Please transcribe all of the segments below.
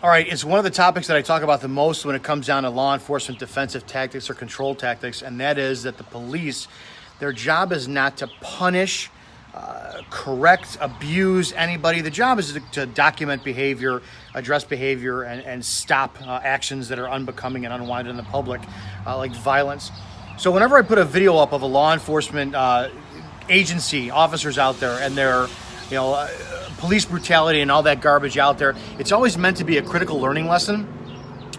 All right, it's one of the topics that I talk about the most when it comes down to law enforcement defensive tactics or control tactics, and that is that the police, their job is not to punish, correct, abuse anybody. The job is to document behavior, address behavior, and stop actions that are unbecoming and unwanted in the public, like violence. So whenever I put a video up of a law enforcement agency, officers out there, and their police brutality and all that garbage out there, it's always meant to be a critical learning lesson.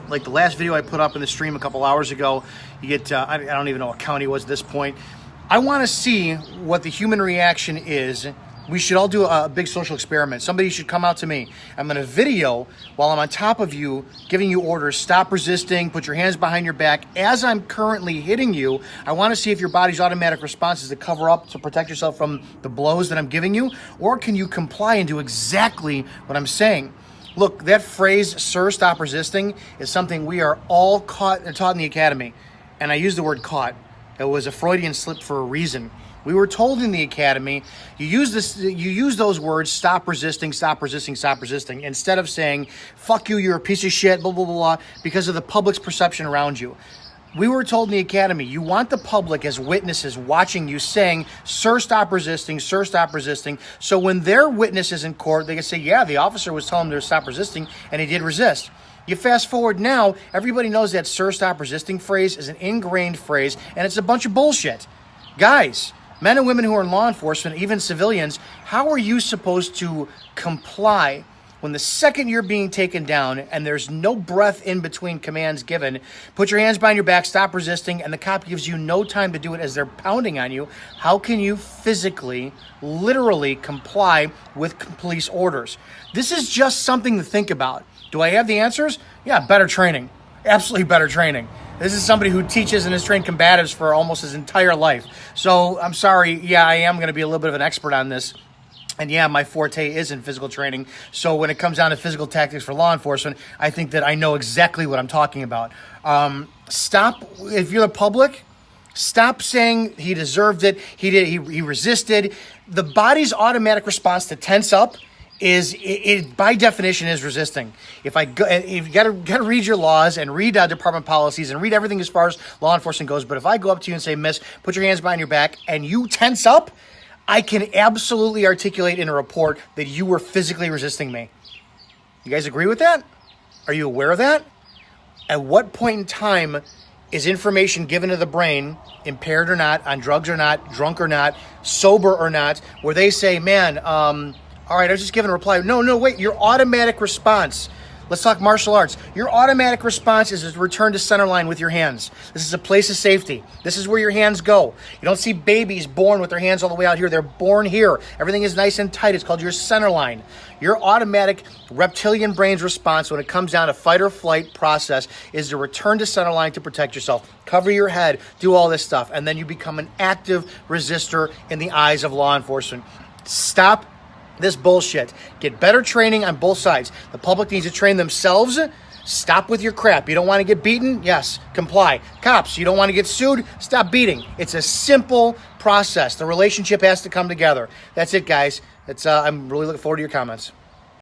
Like the last video I put up in the stream a couple hours ago, you get, I don't even know what county it was at this point. I want to see what the human reaction is. We should all do a big social experiment. Somebody should come out to me. I'm going to video while I'm on top of you, giving you orders. Stop resisting. Put your hands behind your back. As I'm currently hitting you, I want to see if your body's automatic response is to cover up, to protect yourself from the blows that I'm giving you, or can you comply and do exactly what I'm saying? Look, that phrase, "Sir, stop resisting," is something we are all taught in the academy. And I use the word caught. It was a Freudian slip for a reason. We were told in the academy, you use those words, stop resisting, stop resisting, stop resisting, instead of saying, fuck you, you're a piece of shit, blah, blah, blah, blah, because of the public's perception around you. We were told in the academy, you want the public as witnesses watching you saying, sir, stop resisting, sir, stop resisting. So when their witness is in court, they can say, yeah, the officer was telling them to stop resisting, and he did resist. You fast forward now, everybody knows that sir, stop resisting phrase is an ingrained phrase, and it's a bunch of bullshit. Guys, men and women who are in law enforcement, even civilians, how are you supposed to comply when the second you're being taken down and there's no breath in between commands given? Put your hands behind your back, stop resisting, and the cop gives you no time to do it as they're pounding on you. How can you physically, literally comply with police orders? This is just something to think about. Do I have the answers? Yeah, better training. Absolutely better training. This is somebody who teaches and has trained combatives for almost his entire life. So I'm sorry, yeah, I am going to be a little bit of an expert on this. And yeah, my forte is in physical training. So when it comes down to physical tactics for law enforcement, I think that I know exactly what I'm talking about. Stop, if you're the public, stop saying he deserved it, he resisted. The body's automatic response to tense up is it by definition is resisting. If you gotta read your laws and read department policies and read everything as far as law enforcement goes, but if I go up to you and say, miss, put your hands behind your back, and you tense up, I can absolutely articulate in a report that you were physically resisting me. You guys agree with that? Are you aware of that? At what point in time is information given to the brain, impaired or not, on drugs or not, drunk or not, sober or not, where they say, man, all right, I was just giving a reply. No, wait, your automatic response. Let's talk martial arts. Your automatic response is to return to center line with your hands. This is a place of safety. This is where your hands go. You don't see babies born with their hands all the way out here. They're born here. Everything is nice and tight. It's called your center line. Your automatic reptilian brain's response when it comes down to fight or flight process is to return to center line to protect yourself. Cover your head, do all this stuff, and then you become an active resistor in the eyes of law enforcement. Stop this bullshit. Get better training on both sides. The public needs to train themselves. Stop with your crap. You don't want to get beaten? Yes, comply. Cops, you don't want to get sued? Stop beating. It's a simple process. The relationship has to come together. That's it, guys. I'm really looking forward to your comments.